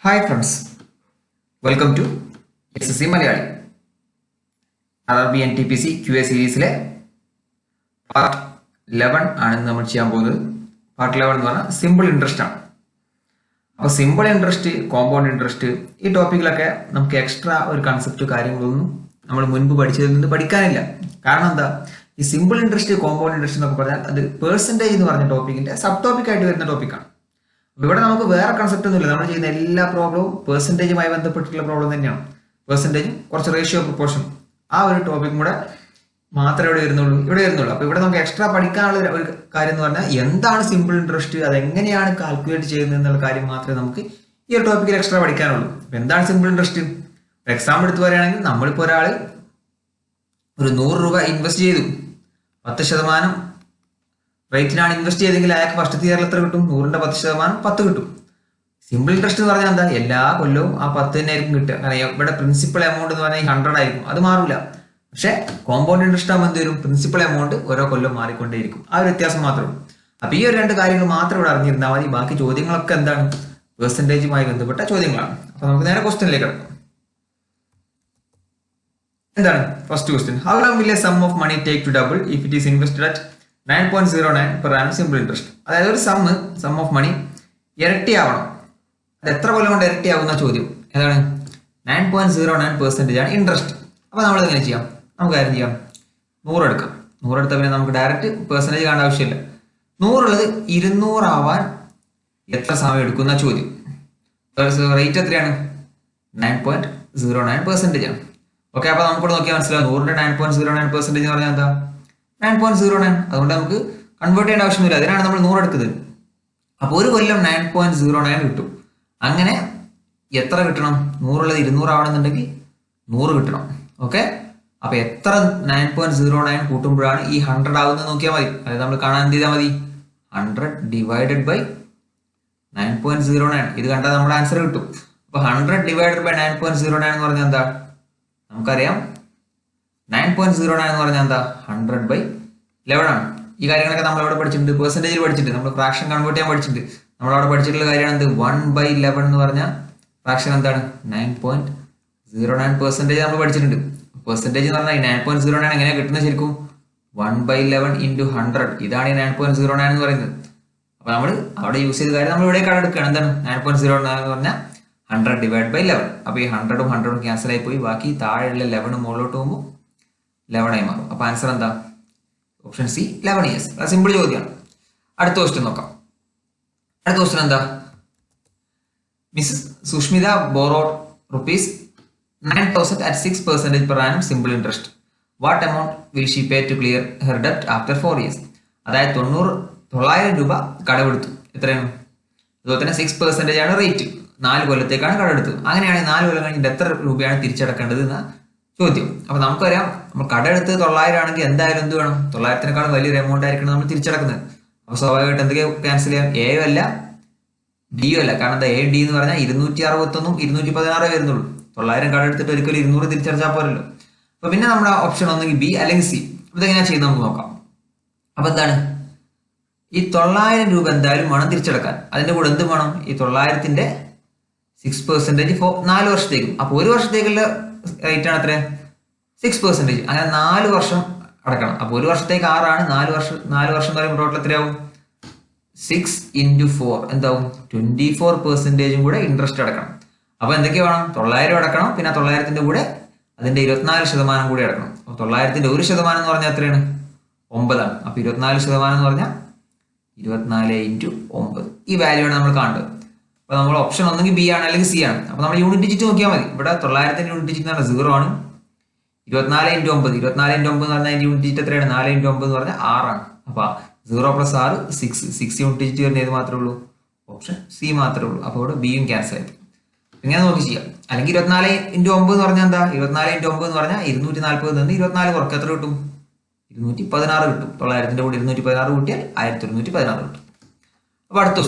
Hi friends, welcome to SSC Malayali. RRB NTPC QA സീരീസിലെ part 11 ആണ് നമ്മൾ ചെയ്യാൻ പോകുന്നത്. പാർട്ട് 11 എന്ന് പറഞ്ഞാൽ സിമ്പിൾ ഇൻട്രസ്റ്റ് ആണ്. അപ്പോൾ സിമ്പിൾ ഇൻട്രസ്റ്റ്, കോമ്പൗണ്ട് ഇൻട്രസ്റ്റ്, ഈ ടോപ്പിക്കിലൊക്കെ നമുക്ക് എക്സ്ട്രാ ഒരു കൺസെപ്റ്റ് കാര്യങ്ങളൊന്നും നമ്മൾ മുൻപ് പഠിച്ചതിൽ നിന്ന് പഠിക്കാനില്ല. കാരണം എന്താ, ഈ സിമ്പിൾ ഇൻട്രസ്റ്റ്, കോമ്പൗണ്ട് ഇൻട്രസ്റ്റ് എന്നൊക്കെ പറഞ്ഞാൽ അത് പെർസെൻറ്റേജ് എന്ന് പറഞ്ഞ ടോപ്പിക്കിന്റെ സബ് ടോപ്പിക് ആയിട്ട് വരുന്ന ടോപ്പിക്കാണ്. ഇവിടെ നമുക്ക് വേറെ കൺസെപ്റ്റ് ഒന്നുമില്ല. നമ്മൾ ചെയ്യുന്ന എല്ലാ പ്രോബ്ലവും പെർസെൻറ്റേജുമായി ബന്ധപ്പെട്ടിട്ടുള്ള പ്രോബ്ലം തന്നെയാണ്. പെർസെൻറ്റേജും കുറച്ച് റേഷ്യോ പ്രൊപ്പോർഷൻ, ആ ഒരു ടോപ്പിക്കും കൂടെ മാത്രമേ ഇവിടെ വരുന്നുള്ളൂ. അപ്പൊ ഇവിടെ നമുക്ക് എക്സ്ട്രാ പഠിക്കാനുള്ള ഒരു കാര്യം എന്ന് പറഞ്ഞാൽ എന്താണ് സിമ്പിൾ ഇൻട്രസ്റ്റ്, അതെങ്ങനെയാണ് കാൽക്കുലേറ്റ് ചെയ്യുന്നത് എന്നുള്ള കാര്യം മാത്രമേ നമുക്ക് ഈ ഒരു ടോപ്പിക്കിൽ എക്സ്ട്രാ പഠിക്കാനുള്ളൂ. അപ്പൊ എന്താണ് സിമ്പിൾ ഇൻട്രസ്റ്റ്? എക്സാമ്പിൾ എടുത്ത് പറയുകയാണെങ്കിൽ, നമ്മളിപ്പോൾ ഒരാൾ ഒരു 100 രൂപ ഇൻവെസ്റ്റ് ചെയ്തു, 10% റേറ്റിനാണ് ഇൻവെസ്റ്റ് ചെയ്തെങ്കിൽ അയാൾക്ക് ഫസ്റ്റ് ഇയറിൽ എത്ര കിട്ടും? 100ന്റെ 10% 10 കിട്ടും. സിമ്പിൾ ഇൻട്രസ്റ്റ് എന്ന് പറഞ്ഞാൽ എന്താ, എല്ലാ കൊല്ലവും ആ 10 തന്നെ ആയിരിക്കും കിട്ടുക. കാരണം ഇവിടെ പ്രിൻസിപ്പൽ എമൗണ്ട് എന്ന് പറഞ്ഞാൽ 100 ആയിരിക്കും, അത് മാറില്ല. പക്ഷെ കോമ്പൗണ്ട് ഇൻട്രസ്റ്റ് ആകുമ്പോൾ എന്ത് വരും? പ്രിൻസിപ്പൽ എമൗണ്ട് ഓരോ കൊല്ലം മാറിക്കൊണ്ടേയിരിക്കും. ആ ഒരു വ്യത്യാസം മാത്രമേ ഉള്ളൂ. അപ്പൊ ഈ ഒരു രണ്ട് കാര്യങ്ങൾ മാത്രം ഇവിടെ അറിഞ്ഞിരുന്നാൽ മതി. ബാക്കി ചോദ്യങ്ങളൊക്കെ എന്താണ്, പെർസെൻറ്റേജുമായി ബന്ധപ്പെട്ട ചോദ്യങ്ങളാണ്. അപ്പൊ നമുക്ക് നേരെ ക്വസ്റ്റ്യനിലേക്ക് കിടക്കാം. എന്താണ് first question? How long will a sum of money take to double if it is invested at 9.09 per annum simple interest? അതായത് ഒരു സം ഓഫ് മണി ഇരട്ടിയാവണം. അത് എത്ര കൊല്ലം കൊണ്ട് ഇരട്ടിയാവുന്ന ചോദ്യം. ഏതാണ്? 9.09% ആണ് ഇൻട്രസ്റ്റ്. അപ്പൊ നമ്മൾ എങ്ങനെ ചെയ്യാം? നമുക്ക് കാര്യം ചെയ്യാം, 100 എടുക്കാം. 100 എടുത്താൽ പിന്നെ നമുക്ക് ഡയറക്റ്റ് പെർസെൻറ്റേജ് കാണേണ്ട ആവശ്യമില്ല. 100 ഉള്ളത് 200 ആവാൻ എത്ര സമയം എടുക്കുന്ന ചോദ്യം. റേറ്റ് എത്രയാണ്? 9.09% ആണ്. ഓക്കെ, അപ്പൊ നമുക്കിവിടെ നോക്കിയാൽ മനസ്സിലാവും 100ന്റെ 9.09% എന്ന് പറഞ്ഞാൽ എന്താ? 9.09. അതുകൊണ്ട് നമുക്ക് കൺവേർട്ട് ചെയ്യേണ്ട ആവശ്യമൊന്നുമില്ല. അതിനാണ് നമ്മൾ 100 എടുത്തത്. അപ്പോൾ ഒരു കൊല്ലം 9.09 കിട്ടും. അങ്ങനെ എത്ര കിട്ടണം? 100 ഉള്ളത് 200 ആവണമെന്നുണ്ടെങ്കിൽ 100 കിട്ടണം. ഓക്കെ, അപ്പൊ എത്ര 9.09 കൂട്ടുമ്പോഴാണ് ഈ 100 ആവുന്നത് നോക്കിയാൽ മതി. അതായത് നമ്മൾ കാണാൻ എന്ത് ചെയ്താൽ മതി? 100 ഡിവൈഡഡ് ബൈ 9.09. ഇത് കണ്ടാൽ നമ്മുടെ ആൻസർ കിട്ടും. അപ്പൊ 100 ഡിവൈഡഡ് ബൈ 9.09 എന്ന് പറഞ്ഞാൽ എന്താ? നമുക്കറിയാം 9.09 എന്ന് പറഞ്ഞാൽ എന്താ? 100/11 ആണ്. ഈ കാര്യങ്ങളൊക്കെ നമ്മൾ അവിടെ പഠിച്ചിട്ടുണ്ട്, പെർസെൻറ്റേജിൽ പഠിച്ചിട്ടുണ്ട്, നമ്മൾ ഫ്രാക്ഷൻ കൺവേർട്ട് ചെയ്യാൻ പഠിച്ചിട്ടുണ്ട്. നമ്മളവിടെ പഠിച്ചിട്ടുള്ള കാര്യമാണ് എന്ത്? 1/11 എന്ന് പറഞ്ഞാൽ ഫ്രാക്ഷൻ എന്താണ്? 9.09% നമ്മൾ പഠിച്ചിട്ടുണ്ട്. പെർസെൻറ്റേജ് എന്ന് പറഞ്ഞാൽ 9.09 എങ്ങനെയാണ് കിട്ടുന്നത് ശരിക്കും? 1/11 × 100. ഇതാണ് ഈ 9.09 എന്ന് പറയുന്നത്. അപ്പൊ നമ്മൾ അവിടെ യൂസ് ചെയ്ത കാര്യം നമ്മൾ ഇവിടെ കണ്ടെടുക്കുകയാണ്. എന്താണ് 9.09 എന്ന് പറഞ്ഞാൽ 100 ഡിവൈഡ് ബൈ 11. അപ്പൊ ഈ 100ഉം 100ഉം ക്യാൻസൽ ആയി പോയി. ബാക്കി താഴെയുള്ള 11 മുകളിലോട്ട് പോകുമ്പോൾ 11 ആയി മാറും. അപ്പൊ ആൻസർ എന്താ? Option C, 11 years. അത് സിമ്പിൾ ചോദ്യമാണ്. അടുത്ത ക്വസ്റ്റ്യൻ നോക്കാം. അടുത്ത ക്വസ്റ്റ്യൻ എന്താ? Mrs Sushmita borrowed ₹9,000 at 6% per annum simple interest. What amount will she pay to clear her ഡെപ്റ്റ് ആഫ്റ്റർ 4 years? അതായത് 900 രൂപ കടമെടുത്തു. എത്രയാണ്? അതുപോലെ തന്നെ 6% ആണ് റേറ്റ്. 4 കൊല്ലത്തേക്കാണ് കടമെടുത്തത്. അങ്ങനെയാണെങ്കിൽ 4 കൊല്ലം കഴിഞ്ഞിട്ട് എത്ര രൂപയാണ് തിരിച്ചടക്കേണ്ടത് എന്ന ചോദ്യം. അപ്പൊ നമുക്കറിയാം, നമ്മൾ കടമെടുത്ത് 900 ആണെങ്കിൽ എന്തായാലും എന്ത് വേണം? 900-നേക്കാൾ വലിയൊരു എമൗണ്ട് ആയിരിക്കണം നമ്മൾ തിരിച്ചടക്കുന്നത്. അപ്പൊ സ്വാഭാവികമായിട്ട് എന്തൊക്കെ ക്യാൻസൽ ചെയ്യാം? എയും അല്ല ഡിയും അല്ല. കാരണം എന്താ, എ ഡി എന്ന് പറഞ്ഞാൽ 261 216 വരുന്നുള്ളൂ. 900 കടമെടുത്തിട്ട് ഒരിക്കലും 200 തിരിച്ചടച്ചാൽ പോരല്ലോ. അപ്പൊ പിന്നെ നമ്മുടെ ഓപ്ഷൻ ഒന്നെങ്കിൽ ബി അല്ലെങ്കിൽ സി. ഇതെങ്ങനെയാ ചെയ്യുന്നത് നമുക്ക് നോക്കാം. അപ്പൊ എന്താണ്, ഈ 900 രൂപ എന്തായാലും വേണം തിരിച്ചടക്കാൻ. അതിന്റെ കൂടെ എന്ത് വേണം? ഈ 900ന്റെ 6% 4 വർഷത്തേക്കും. അപ്പൊ ഒരു വർഷത്തേക്കുള്ള റേറ്റ് ആണ് എത്ര? 6%. അങ്ങനെ 4 വർഷം അടക്കണം. അപ്പൊ ഒരു വർഷത്തേക്ക് 6 ആണ്. 4 വർഷം എന്ന് പറയുമ്പോൾ ടോട്ടൽ എത്രയാവും? 6 × 4 എന്താവും? 24% കൂടെ ഇൻട്രസ്റ്റ് അടക്കണം. അപ്പൊ എന്തൊക്കെ വേണം? 900 അടക്കണം, പിന്നെ 900ന്റെ കൂടെ അതിന്റെ 24% കൂടി അടക്കണം. അപ്പൊ 900ന്റെ 1% എന്ന് പറഞ്ഞാൽ എത്രയാണ്? 9 ആണ്. അപ്പൊ 24% എന്ന് പറഞ്ഞാൽ 24 × 9. ഈ വാല്യൂ ആണ് നമ്മൾ കാണേണ്ടത്. അപ്പൊ നമ്മൾ ഓപ്ഷൻ ഒന്നെങ്കിൽ ബി ആണ് അല്ലെങ്കിൽ സി ആണ്. അപ്പൊ നമ്മൾ യൂണിറ്റ് ഡിജിറ്റ് നോക്കിയാൽ മതി. ഇവിടെ 900ന്റെ യൂണിറ്റ് ഡിജിറ്റ് എന്ന് പറഞ്ഞാൽ 0 ആണ്. 24 × 9 എന്ന് പറഞ്ഞാൽ യൂണിറ്റ് ഡിജിറ്റ് എത്രയാണ്? 4 × 9 എന്ന് പറഞ്ഞാൽ 6 ആണ്. അപ്പൊ 0 + 6 6 യൂണിറ്റ് ഡിജിറ്റ് വരുന്ന ഏത് മാത്രമേ ഉള്ളൂ? ഓപ്ഷൻ സി മാത്രമേ ഉള്ളൂ. അപ്പൊ ഇവിടെ ബിയും ക്യാൻസൽ ആയി. ഇങ്ങനെ നോക്കി ചെയ്യാം. അല്ലെങ്കിൽ 24 × 9 എന്ന് പറഞ്ഞാൽ എന്താ? 24 × 9 എന്ന് പറഞ്ഞാൽ 240 നിന്ന് 24 കുറയ്ക്ക് എത്ര കിട്ടും? 216 കിട്ടും. 900ന്റെ കൂടെ 216 കൂട്ടിയാൽ 1116 കിട്ടും. അപ്പൊ അടുത്ത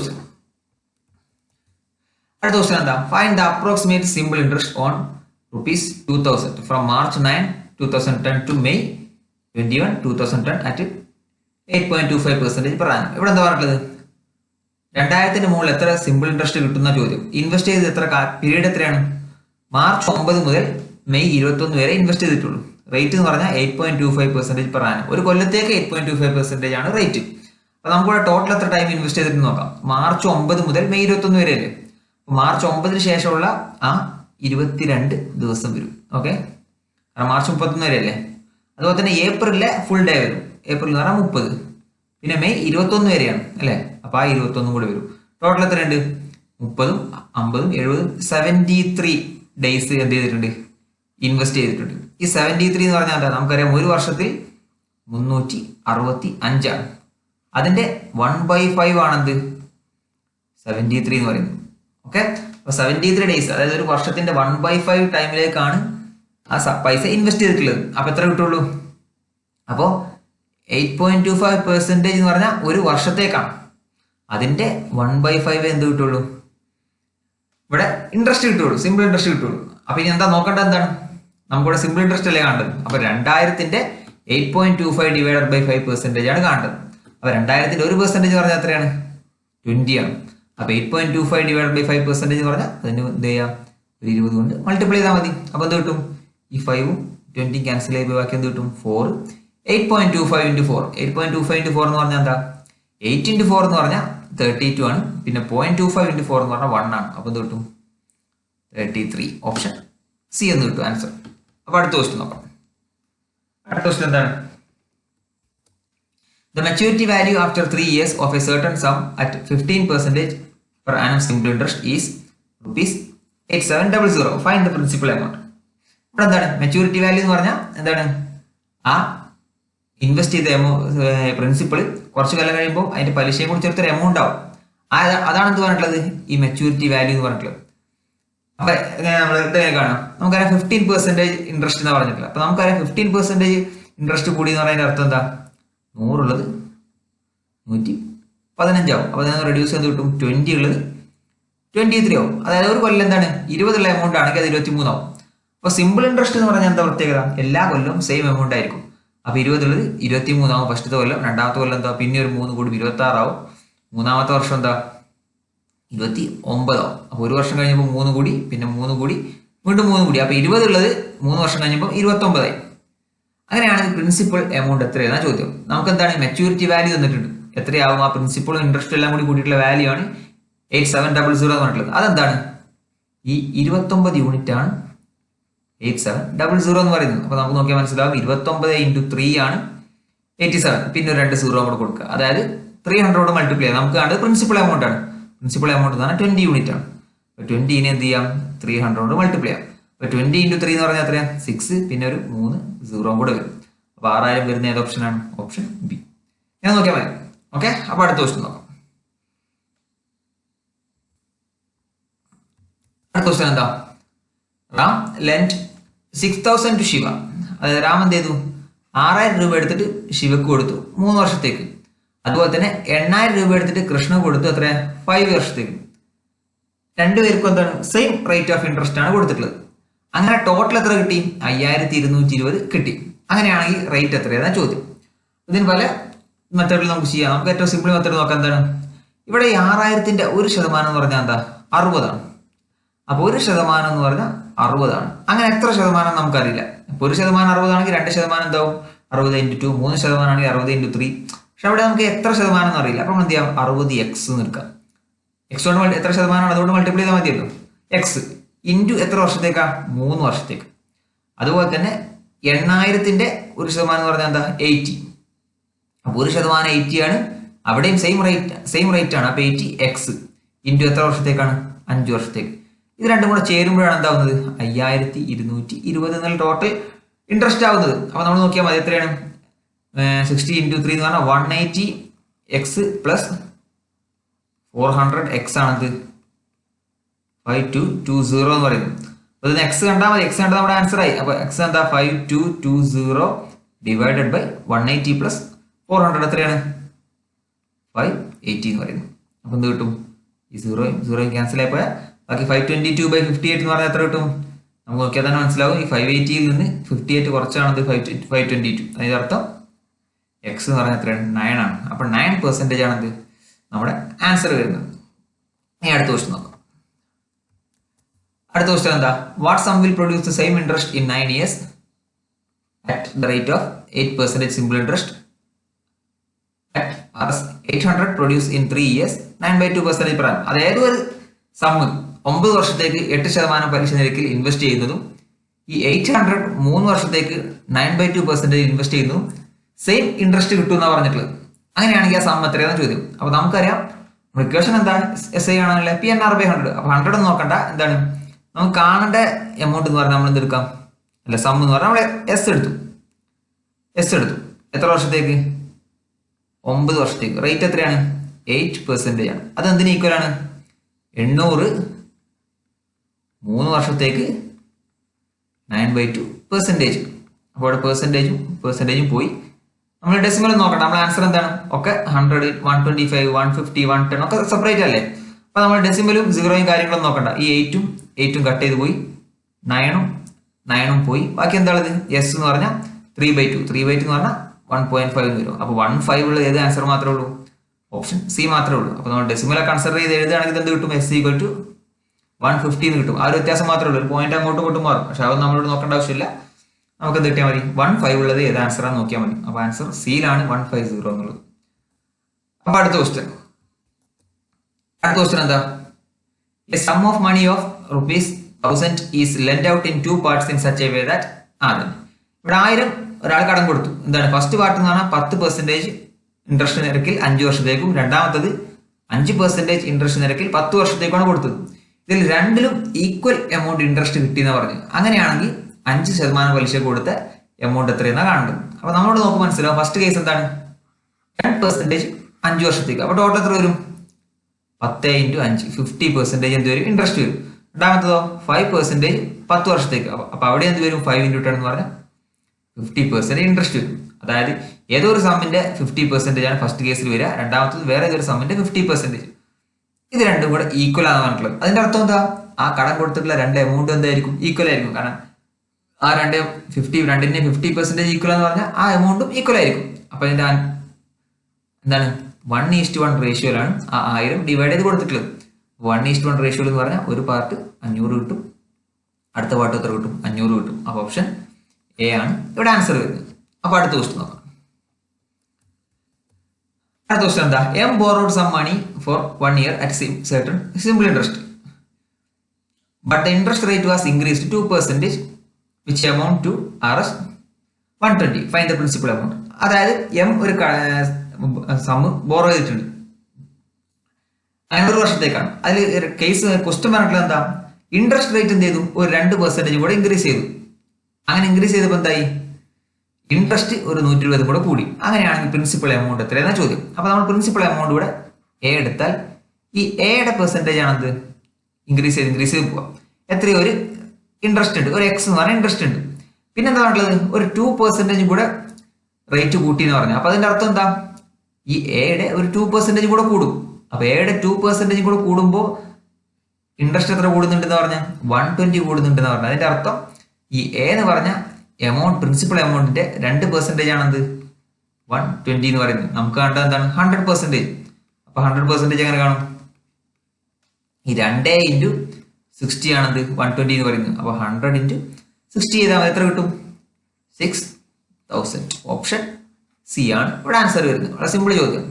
ക്വസ്റ്റ്യൻ എന്താ? Find the approximate simple interest on ₹2,000 from March 9, 2010 to May 21, 2010 at 8.25% per annum. ഇവിടെ എന്താ പറഞ്ഞിട്ടുള്ളത്? 2000-ന് മുകളിൽ എത്ര സിമ്പിൾ ഇൻട്രസ്റ്റ് കിട്ടുന്ന ചോദ്യം. ഇൻവെസ്റ്റ് ചെയ്ത് എത്ര പീരീഡ് എത്രയാണ്? മാർച്ച് 9 മുതൽ മെയ് 21 വരെ ഇൻവെസ്റ്റ് ചെയ്തിട്ടുള്ളൂ. റേറ്റ് എന്ന് പറഞ്ഞാൽ 8.25% പെർ ആനം. ഒരു കൊല്ലത്തേക്ക് 8.25% ആണ് റേറ്റ്. അപ്പൊ നമുക്കിവിടെ ടോട്ടൽ എത്ര ടൈം ഇൻവെസ്റ്റ് ചെയ്തിട്ട് നോക്കാം. മാർച്ച് 9 മുതൽ മെയ് 21 വരെ അല്ലേ. മാർച്ച് 9 ശേഷമുള്ള ആ 22 ദിവസം വരും. ഓക്കെ, കാരണം മാർച്ച് 31 വരെ അല്ലേ. അതുപോലെ തന്നെ ഏപ്രിലിലെ ഫുൾ ഡേ വരും. ഏപ്രിൽ എന്ന് പറഞ്ഞാൽ 30. പിന്നെ മെയ് 21 വരെയാണ് അല്ലേ. അപ്പൊ ആ 21 കൂടി വരും. ടോട്ടൽ എത്രയുണ്ട്? 30, 50, 70, 73 ഡേയ്സ് എന്ത് ചെയ്തിട്ടുണ്ട്? ഇൻവെസ്റ്റ് ചെയ്തിട്ടുണ്ട്. ഈ 73 എന്ന് പറഞ്ഞാൽ എന്താ? നമുക്കറിയാം ഒരു വർഷത്തിൽ 365 ആണ്. അതിന്റെ 1/5 ആണെന്ത്? 73 എന്ന് പറയുന്നത്. ഓക്കെ, അപ്പൊ 73 ഡേയ്സ്, അതായത് ഒരു വർഷത്തിന്റെ 1/5 ടൈമിലേക്കാണ് ആ പൈസ ഇൻവെസ്റ്റ് ചെയ്തിട്ടുള്ളത്. അപ്പൊ എത്ര കിട്ടുള്ളൂ? അപ്പോ 8.25% എന്ന് പറഞ്ഞാൽ ഒരു വർഷത്തേക്കാണ്. അതിന്റെ 1/5 എന്ത് കിട്ടുള്ളൂ? ഇവിടെ ഇൻട്രസ്റ്റ് കിട്ടുള്ളൂ, സിമ്പിൾ ഇൻട്രസ്റ്റ് കിട്ടുള്ളൂ. അപ്പൊ ഇനി എന്താ നോക്കേണ്ടത്? എന്താണ്? നമുക്കിവിടെ സിമ്പിൾ ഇൻട്രസ്റ്റ് അല്ലേ കാണേണ്ടത്. അപ്പൊ 2000-ന്റെ 8.25 ഡിവൈഡഡ് ബൈ 5% ആണ് കാണേണ്ടത്. അപ്പൊ 2000-ന്റെ 1% പറഞ്ഞാൽ എത്രയാണ്? 20 ആണ്. അപ്പൊ 8.25 ഡിവൈഡഡ് ബൈ 5% എന്ന് പറഞ്ഞാൽ അതിന് എന്ത് ചെയ്യാം? ഒരു 20 കൊണ്ട് മൾട്ടിപ്ലൈ ചെയ്താൽ മതി. അപ്പൊ എന്ത് കിട്ടും? ഈ 5ഉം 20 ക്യാൻസൽ ചെയ്ത് ബാക്കി എന്ത് കിട്ടും? 4. 8.25 into 4. 8.25 into 4 എന്ന് പറഞ്ഞാൽ എന്താ? 8 into 4 എന്ന് പറഞ്ഞാൽ 32 ആണ്. പിന്നെ 0.25 into 4 എന്ന് പറഞ്ഞാൽ 1 ആണ്. അപ്പൊ എന്ത് കിട്ടും? 33. ഓപ്ഷൻ സി എന്ന് കിട്ടും ആൻസർ. അപ്പൊ അടുത്ത ക്വസ്റ്റ്യൻ നോക്കാം. അടുത്ത ക്വസ്റ്റ്യൻ എന്താണ്? The maturity value after 3 years of a certain sum at 15% per annum simple interest is rupees 8700. Find the principal amount. ഇവിടെ എന്താണ്? മെച്യൂരിറ്റി വാല്യൂ എന്ന് പറഞ്ഞാൽ എന്താണ്? ആ ഇൻവെസ്റ്റ് ചെയ്ത പ്രിൻസിപ്പിൾ കുറച്ച് കാലം കഴിയുമ്പോൾ അതിന്റെ പലിശയും കൂടി ചേർത്തൊരു എമൗണ്ട് ആവും. അതാണ് എന്ത് പറഞ്ഞിട്ടുള്ളത്? ഈ മെച്യൂരിറ്റി വാല്യൂ എന്ന് പറഞ്ഞിട്ടുള്ളത്. അപ്പൊ നമ്മൾ കാണാം, നമുക്കറിയാം 15% ഇൻട്രസ്റ്റ് എന്ന് പറഞ്ഞിട്ടില്ല. അപ്പൊ നമുക്കറിയാം 15% ഇൻട്രസ്റ്റ് കൂടി എന്ന് പറയുന്നതിന്റെ അർത്ഥം എന്താ? 100 ഉള്ളത് 115 ആവും. അപ്പൊ ഞാൻ റെഡ്യൂസ് ചെയ്ത് കിട്ടും. 20 ഉള്ളത് 23 ആവും. അതായത് ഒരു കൊല്ലം എന്താണ്? 20 ഉള്ള എമൗണ്ട് ആണെങ്കിൽ അത് 23 ആവും. അപ്പൊ സിമ്പിൾ ഇൻട്രസ്റ്റ് എന്ന് പറഞ്ഞാൽ എന്താ പ്രത്യേകത? എല്ലാ കൊല്ലവും സെയിം എമൗണ്ട് ആയിരിക്കും. അപ്പൊ 20 ഉള്ളത് 23 ആവും ഫസ്റ്റത്തെ കൊല്ലം. രണ്ടാമത്തെ കൊല്ലം എന്താ? പിന്നെ ഒരു 3 കൂടി 26 ആവും. മൂന്നാമത്തെ വർഷം എന്താ? 29 ആവും. അപ്പൊ ഒരു വർഷം കഴിഞ്ഞപ്പോൾ 3 കൂടി, പിന്നെ 3 കൂടി, വീണ്ടും 3 കൂടി. അപ്പൊ 20 ഉള്ളത് 3 വർഷം കഴിഞ്ഞപ്പോൾ 29 ആയി. അങ്ങനെയാണെങ്കിൽ പ്രിൻസിപ്പൽ എമൗണ്ട് എത്രയാണ് ചോദ്യം. നമുക്ക് എന്താണ്? മെച്യൂരിറ്റി വാല്യൂ തന്നിട്ടുണ്ട്. എത്രയാവും? ആ പ്രിൻസിപ്പളും ഇൻട്രസ്റ്റ് എല്ലാം കൂടി കൂട്ടിയിട്ടുള്ള വാല്യൂ ആണ് 8700 എന്ന് പറഞ്ഞിട്ടുള്ളത്. അതെന്താണ്? ഈ 29 യൂണിറ്റ് ആണ് 8700 എന്ന് പറയുന്നത്. അപ്പൊ നമുക്ക് നോക്കിയാൽ മനസ്സിലാവും 29 into 3 ആണ് 87. പിന്നെ ഒരു 2 സീറോ കൂടെ കൊടുക്കുക. അതായത് 300 മൾട്ടിപ്ലൈ ചെയ്യാം. നമുക്ക് കണ്ടത് പ്രിൻസിപ്പൽ എമൗണ്ട് ആണ്. പ്രിൻസിപ്പൽ എമൗണ്ട് എന്ന് പറഞ്ഞാൽ 20 യൂണിറ്റ് ആണ്. 20നെ എന്ത് ചെയ്യാം? 300 മൾട്ടിപ്ലൈ ചെയ്യാം. അപ്പൊ 20 into 3 എന്ന് പറഞ്ഞാൽ എത്രയാണ്? 6. പിന്നെ ഒരു 3 സീറോ കൂടെ വരും. അപ്പൊ 6000 വരുന്ന ഏത് ഓപ്ഷൻ ആണ്? Option B. ഞാൻ നോക്കിയാൽ മതി. ഓക്കെ, അപ്പൊ അടുത്ത ക്വസ്റ്റ്യൻ നോക്കാം. അടുത്ത ക്വസ്റ്റ്യൻ എന്താ? Ram lend 6000 to Shiva. അതായത് രാം എന്ത് ചെയ്തു? 6000 രൂപ എടുത്തിട്ട് ശിവക്ക് കൊടുത്തു 3 വർഷത്തേക്ക്. അതുപോലെ തന്നെ 8000 രൂപ എടുത്തിട്ട് കൃഷ്ണ കൊടുത്തു എത്ര? 5 വർഷത്തേക്ക്. രണ്ടുപേർക്കും എന്താണ്? സെയിം റേറ്റ് ഓഫ് ഇൻട്രസ്റ്റ് ആണ് കൊടുത്തിട്ടുള്ളത്. അങ്ങനെ ടോട്ടൽ എത്ര കിട്ടി? 5220 കിട്ടി. അങ്ങനെയാണെങ്കിൽ റേറ്റ് എത്രയാണ് ചോദ്യം. ഇതിന് പല മെത്തേഡിൽ നമുക്ക് ചെയ്യാം. നമുക്ക് ഏറ്റവും സിമ്പിൾ മെത്തേഡ് നോക്കാം. എന്താണ്? ഇവിടെ ഈ 6000-ന്റെ 1% എന്ന് പറഞ്ഞാൽ എന്താ? 60 ആണ്. അപ്പൊ 1% എന്ന് പറഞ്ഞാൽ 60 ആണ്. അങ്ങനെ എത്ര ശതമാനം നമുക്കറിയില്ല. ഇപ്പൊ 1% 60 ആണെങ്കിൽ 2% എന്താവും? 60 into 2. 3% ആണെങ്കിൽ 60 into 3. പക്ഷെ അവിടെ നമുക്ക് എത്ര ശതമാനം എന്ന് അറിയില്ല. അപ്പൊ നമ്മൾ എന്ത് ചെയ്യാം? 60x നിൽക്കാം. എക്സ് കൊണ്ട് എത്ര ശതമാനമാണ്? അതുകൊണ്ട് മൾട്ടിപ്ലൈ ചെയ്താൽ മതിയല്ലോ. എക്സ് ഇൻറ്റു എത്ര വർഷത്തേക്കാ? 3 വർഷത്തേക്ക്. അതുപോലെ തന്നെ 8000-ന്റെ 1% എന്ന് പറഞ്ഞാൽ എന്താ? 80. അപ്പൊ 1% 80 ആണ്. അവിടെയും സെയിം റേറ്റ് ആണ്. അപ്പൊ 80x ഇൻറ്റു എത്ര വർഷത്തേക്കാണ്? 5 വർഷത്തേക്ക്. ഇത് രണ്ടും കൂടെ ചേരുമ്പോഴാണ് എന്താവുന്നത്? 5220 എന്നുള്ള ടോട്ടൽ ഇൻട്രസ്റ്റ് ആവുന്നത്. അപ്പൊ നമ്മൾ നോക്കിയാൽ മതി എത്രയാണ്? 60 into 3 എന്ന് പറഞ്ഞാൽ 180x പ്ലസ് 400x ആണത് 5220 എന്ന് പറയുന്നത്. അപ്പൊ ഇതിന് എക്സ് കണ്ടാൽ മതി. എക്സ് കണ്ടാൽ നമ്മുടെ ആൻസർ ആയി. അപ്പൊ എക്സ് എന്താ? 5220 ഡിവൈഡഡ് ബൈ 180 പ്ലസ് 400 എത്രയാണ്? 580 എന്ന് പറയുന്നത്. അപ്പൊ എന്ത് കിട്ടും? ഈ സീറോയും ക്യാൻസൽ ആയി പോയാൽ ബാക്കി 522/58 എന്ന് പറഞ്ഞാൽ എത്ര കിട്ടും? നമുക്ക് നോക്കിയാൽ തന്നെ മനസ്സിലാവും. ഈ 580-ൽ നിന്ന് 58 കുറച്ചാണത് 522. അതിന്റെ അർത്ഥം എക്സ് എന്ന് പറഞ്ഞാൽ എത്രയാണ്? 9 ആണ്. അപ്പൊ 9% ആണത് നമ്മുടെ ആൻസർ വരുന്നത്. ഇനി അടുത്ത ക്വസ്റ്റ്യൻ നോക്കാം. അടുത്ത ക്വസ്റ്റ്യൻ എന്താ? What sum will produce the same interest in 9 years at the rate of 8% simple interest at Rs 800 produce in 3 years 9/2% per annum. അതായത് ഒരു സമ്മ് 9 വർഷത്തേക്ക് 8% പലിശ നിരക്കിൽ ഇൻവെസ്റ്റ് ചെയ്യുന്നതും ഈ 800 3 വർഷത്തേക്ക് 9/2% ഇൻവെസ്റ്റ് ചെയ്യുന്നതും സെയിം ഇൻട്രസ്റ്റ് കിട്ടും എന്നാണ് പറഞ്ഞിട്ടുള്ളത്. അങ്ങനെയാണെങ്കിൽ ആ സമ്മ് എത്രയാണെന്ന് ചോദ്യം. അപ്പൊ നമുക്കറിയാം ഇക്വേഷൻ എന്താ? SI ആണല്ലേ PNR/100. അപ്പൊ 100 നോക്കണ്ട, എന്താണ് നമുക്ക് കാണേണ്ട എമൗണ്ട് എന്ന് പറഞ്ഞാൽ നമ്മൾ എന്തെടുക്കാം? അല്ല, സം എന്ന് പറഞ്ഞാൽ നമ്മൾ എസ് എടുത്തു. എത്ര വർഷത്തേക്ക്? 9 വർഷത്തേക്ക്. റേറ്റ് എത്രയാണ്? 8% ആണ്. അത് എന്തിന് ഈക്വൽ ആണ്? 800 3 വർഷത്തേക്ക് 9/2%. അപ്പോൾ അവിടെ പെർസെൻറ്റേജും പോയി. നമ്മൾ ഡെസിമൽ നോക്കണ്ട, നമ്മൾ ആൻസർ എന്താണ്? ഒക്കെ 100, 125, 150, 110 ഒക്കെ സെപ്പറേറ്റ് അല്ലേ? അപ്പൊ നമ്മൾ ഡെസിമലും സീറോയും കാര്യങ്ങളും നോക്കണ്ട. ഈ 8ഉം കട്ട് ചെയ്ത് പോയി, 9ഉം പോയി. ബാക്കി എന്താണത്? എസ് എന്ന് പറഞ്ഞാൽ 3/2 എന്ന് പറഞ്ഞാൽ 1.5 എന്ന് വരും. അപ്പൊ 1.5 ഉള്ള ഏത് ആൻസർ മാത്രമേ ഉള്ളൂ? ഓപ്ഷൻ സി മാത്രമേ ഉള്ളൂ. അപ്പൊ നമ്മൾ ഡെസിമലെ കൺസിഡർ ചെയ്ത് എഴുതുകയാണെങ്കിൽ എന്ത് കിട്ടും? S = 150 എന്ന് കിട്ടും. ആ ഒരു വ്യത്യാസം മാത്രമേ ഉള്ളൂ. ഒരു പോയിന്റ് അങ്ങോട്ടും ഇങ്ങോട്ടും മാറും. പക്ഷെ അത് നമ്മളോട് നോക്കേണ്ട ആവശ്യമില്ല. നമുക്ക് എന്ത് കിട്ടിയാൽ മതി? 1.5 ഉള്ളത് ഏത് ആൻസറാന്ന് നോക്കിയാൽ മതി. അപ്പൊ ആൻസർ സിയിലാണ് 150 എന്നുള്ളത്. അപ്പൊ അടുത്ത ക്വസ്റ്റ്യൻ എന്താ? A sum of money of ₹1000 is lent out in 2 parts in such a way that ഇവിടെ 1000 ഒരാൾ കടം കൊടുത്തു. എന്താണ്? ഫസ്റ്റ് പാർട്ട് എന്ന് പറഞ്ഞാൽ 10% ഇൻട്രസ്റ്റ് നിരക്കിൽ 5 വർഷത്തേക്കും, രണ്ടാമത്തത് 5% ഇൻട്രസ്റ്റ് നിരക്കിൽ 10 വർഷത്തേക്കാണ് കൊടുത്തത്. ഇതിൽ രണ്ടിലും ഈക്വൽ എമൗണ്ട് ഇൻട്രസ്റ്റ് കിട്ടിയെന്ന് പറഞ്ഞു. അങ്ങനെയാണെങ്കിൽ 5% പലിശ കൊടുത്ത എമൗണ്ട് എത്രയെന്നാണ് കാണേണ്ടത്. അപ്പൊ നമ്മളോട് നോക്കുമ്പോൾ മനസ്സിലാവും. ഫസ്റ്റ് കേസ് എന്താണ്? 10% 5 വർഷത്തേക്ക്. അപ്പൊ ടോട്ടൽ എത്ര വരും? 10 × 5 50% എന്ത് വരും? ഇൻട്രസ്റ്റ് വരും. രണ്ടാമത്തതോ 5% 10 വർഷത്തേക്ക്. അപ്പൊ അവിടെ എന്ത് വരും? 5 × 10 എന്ന് പറഞ്ഞാൽ 50% ഇൻട്രസ്റ്റ് വരും. അതായത് ഏതോ ഒരു സമ്മിന്റെ 50% ആണ് ഫസ്റ്റ് കേസിൽ വരിക. രണ്ടാമത്തത് വേറെ ഏതൊരു സമ്മിന്റെ 50%. ഇത് രണ്ടും കൂടെ ഈക്വൽ ആണ് പറഞ്ഞിട്ടുള്ളത്. അതിന്റെ അർത്ഥം എന്താ? ആ കടം കൊടുത്തിട്ടുള്ള രണ്ട് എമൗണ്ട് എന്തായിരിക്കും? ഈക്വൽ ആയിരിക്കും. കാരണം ആ രണ്ടിന്റെ 50% ഈക്വൽ എന്ന് പറഞ്ഞാൽ ആ എമൗണ്ടും ഈക്വൽ ആയിരിക്കും. അപ്പൊ ഇതിന്റെ എന്താണ്? 1:1 റേഷ്യോയിലാണ് ആ 1000 ഡിവൈഡ് ചെയ്ത് കൊടുത്തിട്ടുള്ളത്. 1:1 റേഷ്യോയിൽ എന്ന് പറഞ്ഞാൽ ഒരു പാർട്ട് 500 കിട്ടും, അടുത്ത പാർട്ട് എത്ര കിട്ടും? 500 കിട്ടും. അപ്പൊ ഓപ്ഷൻ എ ആണ് ഇവിടെ ആൻസർ വരുന്നത്. അപ്പൊ അടുത്ത ക്വസ്റ്റ്യൻ നോക്കാം. അടുത്ത ക്വസ്റ്റ്യൻ എന്താ? M borrowed some money for 1 year at certain simple interest, but the interest rate was increased to 2%, which amount to Rs 120. Find the principal amount. അതായത് M ഒരു സമ്മ് ബോറോ ചെയ്തിട്ടുണ്ട്, 500 വർഷത്തേക്കാണ്. അതിൽ കേസ് ക്വസ്റ്റ്യൻ പറഞ്ഞിട്ടുള്ളത് എന്താ? Interest rate എന്ത് ചെയ്തു? ഒരു 2% കൂടെ ഇൻക്രീസ് ചെയ്തു. അങ്ങനെ ഇൻക്രീസ് ചെയ്തപ്പോൾ എന്തായി? ഇൻട്രസ്റ്റ് ഒരു 120 കൂടെ കൂടി. അങ്ങനെയാണെങ്കിൽ പ്രിൻസിപ്പൽ എമൗണ്ട് എത്രയെന്നാ ചോദ്യം. അപ്പൊ നമ്മൾ പ്രിൻസിപ്പൽ എമൗണ്ട് കൂടെ എ എടുത്താൽ ഈ എയുടെ പെർസെൻറ്റേജ് ആണെന്ത്? ഇൻക്രീസ് ചെയ്ത് പോവാം. എത്രയോ ഒരു ഇൻട്രസ്റ്റ് ഉണ്ട്, ഒരു എക്സ് എന്ന് പറഞ്ഞാൽ ഇൻട്രസ്റ്റ് ഉണ്ട്. പിന്നെ എന്താ പറഞ്ഞത്? ഒരു 2% കൂടെ റേറ്റ് കൂട്ടി എന്ന് പറഞ്ഞു. അപ്പൊ അതിന്റെ അർത്ഥം എന്താ? ഈ എയുടെ ഒരു 2% കൂടെ കൂടും. അപ്പൊ എയുടെ 2% കൂടെ കൂടുമ്പോൾ ഇൻട്രസ്റ്റ് എത്ര കൂടുന്നുണ്ടെന്ന് പറഞ്ഞാൽ 120 കൂടുന്നുണ്ടെന്ന് പറഞ്ഞാൽ അതിന്റെ അർത്ഥം ഈ എ എന്ന് പറഞ്ഞ എമൗണ്ട്, പ്രിൻസിപ്പൽ എമൗണ്ടിന്റെ 2% ആണെന്ത്? 120 എന്ന് പറയുന്നത്. നമുക്ക് കണ്ടത് എന്താണ്? 100%. അപ്പൊ 100% എങ്ങനെ കാണും? ഈ 2 × 60 ആണെന്ത്? 120 എന്ന് പറയുന്നത്. അപ്പൊ 100 × 60 ചെയ്താൽ എത്ര കിട്ടും? 6000. ഓപ്ഷൻ സി ആണ് ഇവിടെ ആൻസർ വരുന്നത്. വളരെ സിമ്പിൾ ചോദ്യം.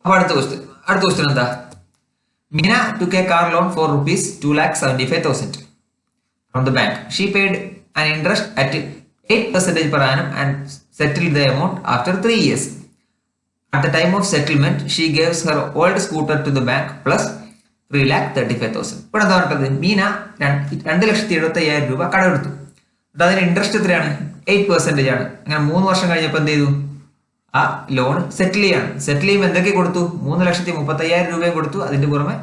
അപ്പൊ അടുത്ത ക്വസ്റ്റ്യൻ എന്താ? Mina took a car loan for ₹2,75,000 from the bank. She paid an interest at 8% per annum and settled the amount after 3 years. At the time of settlement, she gives her old scooter to the bank plus ₹3,35,000. ഇപ്പോൾ എന്താ പറഞ്ഞത്? മീന 2,75,000 രൂപ കടമെടുത്തു. എന്നിട്ട് അതിന് interest എത്രയാണ്? 8% ആണ്. അങ്ങനെ 3 വർഷം കഴിഞ്ഞപ്പോൾ എന്ത് ചെയ്തു? ആ ലോൺ സെറ്റിൽ ചെയ്യുമ്പോൾ എന്തൊക്കെ കൊടുത്തു? 3,35,000 രൂപയും കൊടുത്തു. അതിന്റെ പുറമെ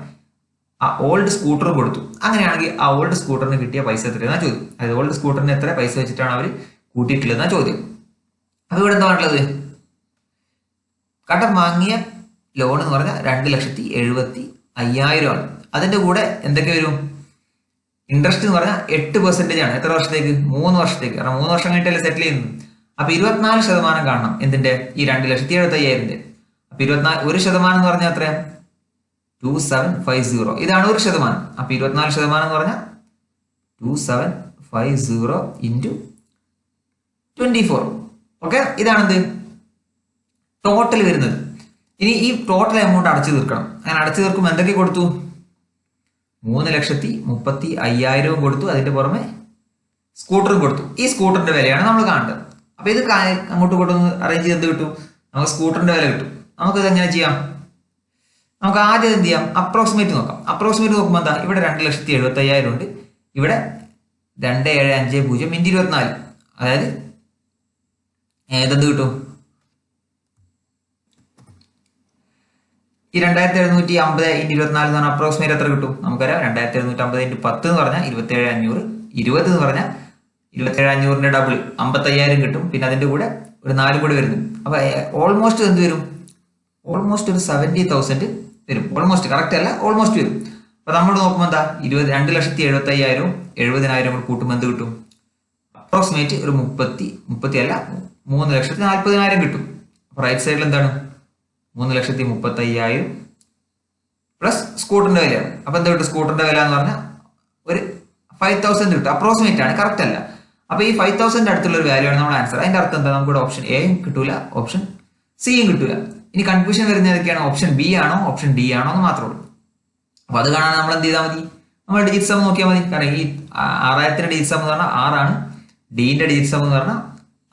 ആ ഓൾഡ് സ്കൂട്ടർ കൊടുത്തു. അങ്ങനെയാണെങ്കിൽ ആ ഓൾഡ് സ്കൂട്ടറിന് കിട്ടിയ പൈസ എത്രയെന്നാ ചോദ്യം. അതായത് ഓൾഡ് സ്കൂട്ടറിന് എത്ര പൈസ വെച്ചിട്ടാണ് അവർ കൂട്ടിയിട്ടുള്ളതെന്നാ ചോദ്യം. അപ്പൊ ഇവിടെ എന്താ പറഞ്ഞത്? കടം വാങ്ങിയ ലോൺ എന്ന് പറഞ്ഞാൽ 2,75,000 ആണ്. അതിന്റെ കൂടെ എന്തൊക്കെ വരും? ഇൻട്രസ്റ്റ് എന്ന് പറഞ്ഞാൽ 8% ആണ്. എത്ര വർഷത്തേക്ക്? 3 വർഷത്തേക്ക്. കാരണം 3 വർഷം കഴിഞ്ഞിട്ടല്ലേ സെറ്റിൽ ചെയ്യുന്നത്. അപ്പൊ 24% കാണണം എന്തിന്റെ? ഈ 2,75,000. അപ്പൊ 1% എന്ന് പറഞ്ഞാൽ എത്രയാണ്? 2750. ഇതാണ് 1%. അപ്പൊ 24% എന്ന് പറഞ്ഞാൽ 2750 ഇൻറ്റു 24. ഓക്കെ, ഇതാണെന്ത് ടോട്ടൽ വരുന്നത്. ഇനി ഈ ടോട്ടൽ എമൗണ്ട് അടച്ചു തീർക്കണം. അങ്ങനെ അടച്ചു തീർക്കുമ്പോൾ എന്തൊക്കെ കൊടുത്തു? 3,35,000 കൊടുത്തു. അതിന്റെ പുറമെ സ്കൂട്ടറും കൊടുത്തു. ഈ സ്കൂട്ടറിന്റെ വിലയാണ് നമ്മൾ കാണേണ്ടത്. അപ്പൊ ഇത് അങ്ങോട്ടും ഇങ്ങോട്ടും അറേഞ്ച് ചെയ്ത് കിട്ടും. നമുക്ക് സ്കൂട്ടറിന്റെ വില കിട്ടും. നമുക്കിത് എങ്ങനെ ചെയ്യാം? നമുക്ക് ആദ്യം എന്ത് ചെയ്യാം? അപ്രോക്സിമേറ്റ് നോക്കാം. അപ്രോക്സിമേറ്റ് നോക്കുമ്പോൾ എന്താ? ഇവിടെ 2,75,000 ഉണ്ട്. ഇവിടെ 2,750 ഇൻറ്റു 24. അതായത് ഏതെന്ത് കിട്ടും? ഈ 2,750 ഇൻറ്റു 24 എന്ന് പറഞ്ഞാൽ അപ്രോക്സിമേറ്റ് എത്ര കിട്ടും? നമുക്കറിയാം 2,750 ഇൻറ്റു 10 എന്ന് പറഞ്ഞാൽ 27,500. 20 എന്ന് പറഞ്ഞാൽ 27,500ന്റെ ഡബിൾ 55,000 കിട്ടും. പിന്നെ അതിന്റെ കൂടെ ഒരു 4 കൂടെ വരുന്നു. അപ്പൊ ഓൾമോസ്റ്റ് എന്ത് വരും? ഓൾമോസ്റ്റ് ഒരു 70,000 വരും. ഓൾമോസ്റ്റ് കറക്റ്റ് അല്ല, ഓൾമോസ്റ്റ് വരും. അപ്പൊ നമ്മൾ നോക്കുമ്പോൾ എന്താ? 2,75,000 70,000 കൂടെ കൂട്ടുമ്പോൾ എന്ത് കിട്ടും? അപ്രോക്സിമേറ്റ് ഒരു 3,40,000 കിട്ടും. അപ്പൊ റൈറ്റ് സൈഡിൽ എന്താണ്? 3,35,000 പ്ലസ് സ്കൂട്ടറിന്റെ വിലയാണ്. അപ്പൊ എന്താ കിട്ടും? സ്കൂട്ടറിന്റെ വില എന്ന് പറഞ്ഞാൽ ഒരു 5,000 കിട്ടും. അപ്രോക്സിമേറ്റ് ആണ്, കറക്റ്റ് അല്ല. അപ്പൊ ഈ 5,000 അടുത്തുള്ള ഒരു വാല്യൂ ആണ് നമ്മുടെ ആൻസർ. അതിന്റെ അർത്ഥം എന്താ? നമുക്ക് ഓപ്ഷൻ എയും കിട്ടൂല, ഓപ്ഷൻ സിയും കിട്ടൂല. ഇനി കൺഫ്യൂഷൻ വരുന്നത് ഏതൊക്കെയാണ്? ഓപ്ഷൻ ബി ആണോ ഓപ്ഷൻ ഡി ആണോ എന്ന് മാത്രമേ ഉള്ളൂ. അപ്പൊ അത് കാണാൻ നമ്മൾ എന്ത് ചെയ്താൽ മതി? നമ്മൾ ഡിജിറ്റ് സം നോക്കിയാൽ മതി. കാരണം ഈ 6,000 ഡിജിറ്റ് സം എന്ന് പറഞ്ഞാൽ 6 ആണ്. ഡിന്റെ ഡിജിറ്റ് സം എന്ന് പറഞ്ഞാൽ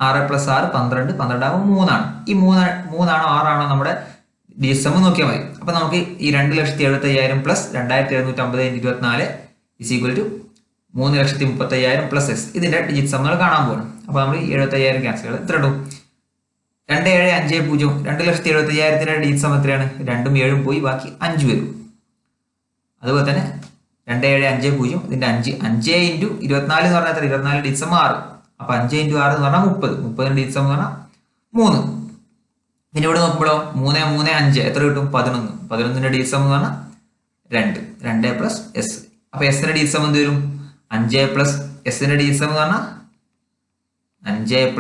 6 + 6 12, 12 ആകുമ്പോൾ 3 ആണ്. ഈ 3 ആണോ 6 ആണോ നമ്മുടെ ഡിജിറ്റ് സം നോക്കിയാൽ മതി. അപ്പൊ നമുക്ക് ഈ 2,75,000 പ്ലസ് 2,750 × 24 = 3,35,000 പ്ലസ് എസ്. ഇതിന്റെ ഡിജിറ്റ് സം കാണാൻ പോകണം. അപ്പൊ നമ്മൾ 75,000 ക്യാൻസൽ ചെയ്ത് എത്ര ഇടും? 2,750. 2,75,000 ഡിജിറ്റ് സം എത്രയാണ്? 2ഉം 7ഉം പോയി, ബാക്കി 5 വരും. അതുപോലെ തന്നെ 2,750 ഇതിന്റെ 5 ഇൻറ്റു 24 എന്ന് പറഞ്ഞാൽ 24 ഡിജിറ്റ് സം 6. അപ്പൊ 5 ഇൻറ്റു 6 എന്ന് പറഞ്ഞാൽ 30. 30 ഡിജിറ്റ് സം എന്ന് പറഞ്ഞാൽ 3. പിന്നെ ഇവിടെ നോക്കുമ്പോഴോ 3, 3, 5 എത്ര കിട്ടും? 11. 11ന്റെ ഡിജിറ്റ് സം എന്ന് പറഞ്ഞാൽ 2. 2 പ്ലസ് എസ്. അപ്പൊ എസിന്റെ ഡിജിറ്റ് സം എന്ത് വരും? 5 പ്ലസ് എസിന്റെ ഡിജിറ്റ് സം എന്ന് പറഞ്ഞാൽ 5 +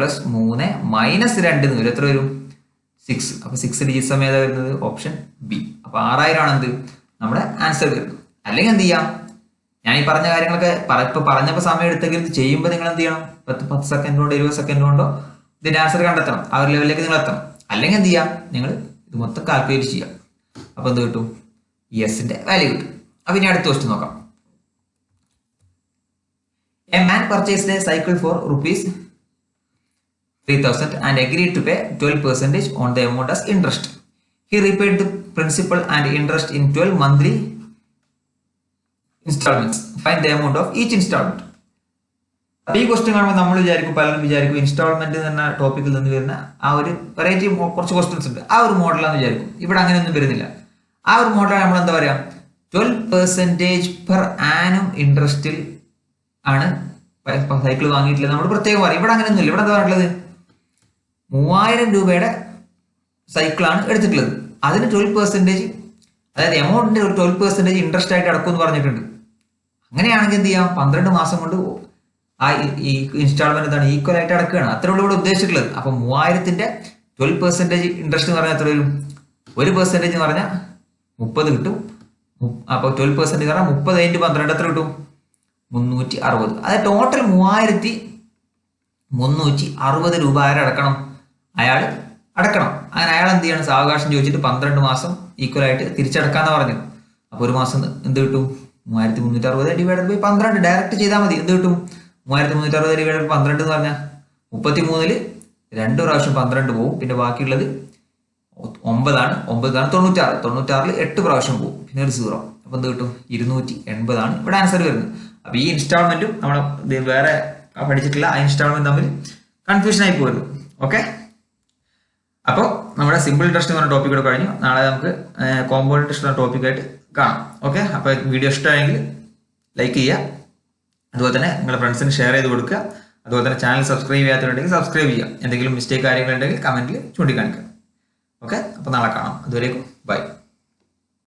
3 - 2 എന്ന് വരും. എത്ര വരും? 6. അപ്പൊ 6 ഡിജിറ്റ് സം ഏതാ വരുന്നത്? Option B. അപ്പൊ 6,000 ആണ് എന്ത് നമ്മുടെ ആൻസർ വരുന്നത്. അല്ലെങ്കിൽ എന്ത് ചെയ്യാം? ഞാൻ ഈ പറഞ്ഞ കാര്യങ്ങളൊക്കെ ഇപ്പൊ പറഞ്ഞപ്പോൾ സമയം എടുത്തെങ്കിൽ ഇത് ചെയ്യുമ്പോൾ നിങ്ങൾ എന്ത് ചെയ്യണം? 10 സെക്കൻഡ് കൊണ്ടോ 20 സെക്കൻഡ് കൊണ്ടോ ഇതിന്റെ ആൻസർ കണ്ടെത്തണം. ആ ഒരു ലെവലിലേക്ക് നിങ്ങൾ എത്തണം. അല്ലെങ്കിൽ എന്ത് ചെയ്യാം? നിങ്ങൾ ഇത് മൊത്തം കാൽക്കുലേറ്റ് ചെയ്യാം. അപ്പൊ എന്ത് കിട്ടും? എസിന്റെ വാല്യൂ കിട്ടും. അപ്പൊ ഇനി അടുത്ത ക്വസ്റ്റ്യൻ നോക്കാം. A man purchased a cycle for ₹3,000 and agreed to pay 12% on the amount as interest. He repaid the principal and interest in 12 monthly installments. Find the amount of each installment. അപ്പൊ ഈ question കാണുമ്പോൾ നമ്മൾ വിചാരിക്കും, പലരും വിചാരിക്കും instalment എന്ന ടോപ്പിക്കിൽ നിന്ന് വരുന്ന ആ ഒരു വെറൈറ്റി കുറച്ച് ക്വസ്റ്റ്യൻസ് ഉണ്ട്, ആ ഒരു മോഡലാന്ന് വിചാരിക്കും. ഇവിടെ അങ്ങനെയൊന്നും വരുന്നില്ല. ആ ഒരു മോഡൽ നമ്മൾ എന്താ പറയാ? 12% പെർ ആനം ഇൻട്രസ്റ്റിൽ ആണ് സൈക്കിൾ വാങ്ങിയിട്ടില്ല നമ്മൾ പ്രത്യേകം പറയും. ഇവിടെ അങ്ങനെയൊന്നുമില്ല. ഇവിടെ എന്താ പറഞ്ഞിട്ടുള്ളത്? 3,000 രൂപയുടെ സൈക്കിളാണ് എടുത്തിട്ടുള്ളത്. അതിന് 12%, അതായത് എമൗണ്ടിന്റെ ഒരു 12% ഇൻട്രസ്റ്റ് ആയിട്ട് അടക്കും എന്ന് പറഞ്ഞിട്ടുണ്ട്. അങ്ങനെയാണെങ്കിൽ എന്ത് ചെയ്യാം? 12 മാസം കൊണ്ട് ആ ഈ ഇൻസ്റ്റാൾമെന്റ് എന്താണ് ഈക്വൽ ആയിട്ട് അടക്കുകയാണ്. അത്രേ ഉള്ളൂ ഇവിടെ ഉദ്ദേശിച്ചിട്ടുള്ളത്. അപ്പൊ 3,000ന്റെ 12% ഇൻട്രസ്റ്റ് എന്ന് പറഞ്ഞാൽ എത്ര വരും? 1% എന്ന് പറഞ്ഞാൽ 30 കിട്ടും. അപ്പൊ 12% എന്ന് പറഞ്ഞാൽ 30 × 12 എത്ര കിട്ടും? 360. അതായത് ടോട്ടൽ 3,360 രൂപ ആരടക്കണം? അയാൾ അടക്കണം. അങ്ങനെ അയാൾ എന്ത് ചെയ്യണം? സാവകാശം ചോദിച്ചിട്ട് 12 മാസം ഈക്വൽ ആയിട്ട് തിരിച്ചടക്കാന്ന് പറഞ്ഞു. അപ്പൊ ഒരു മാസം എന്ത് കിട്ടും? 3,360 ഡിവൈഡഡ് ബൈ 12 ഡയറക്റ്റ് ചെയ്താൽ മതി. എന്ത് കിട്ടും? 3,360 ഡിവൈഡഡ് 12 എന്ന് പറഞ്ഞാൽ 33ൽ 2 പ്രാവശ്യം 12 പോകും. പിന്നെ ബാക്കിയുള്ളത് 9 ആണ്. 96. 96ൽ 8 പ്രാവശ്യം പോകും. പിന്നെ ഒരു 0. അപ്പൊ എന്ത് കിട്ടും? 280 ആണ് ഇവിടെ ആൻസർ വരുന്നത്. അപ്പൊ ഈ ഇൻസ്റ്റാൾമെന്റും നമ്മൾ വേറെ പഠിച്ചിട്ടില്ല ആ ഇൻസ്റ്റാൾമെന്റ് തമ്മിൽ കൺഫ്യൂഷൻ ആയി പോയിരുന്നു. ഓക്കെ, അപ്പോൾ നമ്മുടെ സിമ്പിൾ ഇൻട്രസ്റ്റ് എന്ന് പറഞ്ഞ ടോപ്പിക് കൂടെ കഴിഞ്ഞു. നാളെ നമുക്ക് കോമ്പൗണ്ട് ഇൻട്രസ്റ്റ് എന്ന ടോപ്പിക്കായിട്ട് കാണാം. ഓക്കെ, അപ്പോൾ വീഡിയോ ഇഷ്ടമായെങ്കിൽ ലൈക്ക് ചെയ്യുക. അതുപോലെ തന്നെ നിങ്ങളുടെ ഫ്രണ്ട്സിന് ഷെയർ ചെയ്ത് കൊടുക്കുക. അതുപോലെ തന്നെ ചാനൽ സബ്സ്ക്രൈബ് ചെയ്യാത്തവരുണ്ടെങ്കിൽ സബ്സ്ക്രൈബ് ചെയ്യുക. എന്തെങ്കിലും മിസ്റ്റേക്ക് കാര്യങ്ങളുണ്ടെങ്കിൽ കമന്റിൽ ചൂണ്ടിക്കാണിക്കുക. ഓക്കെ, അപ്പോൾ നാളെ കാണാം. അതുവരേക്കും ബൈ.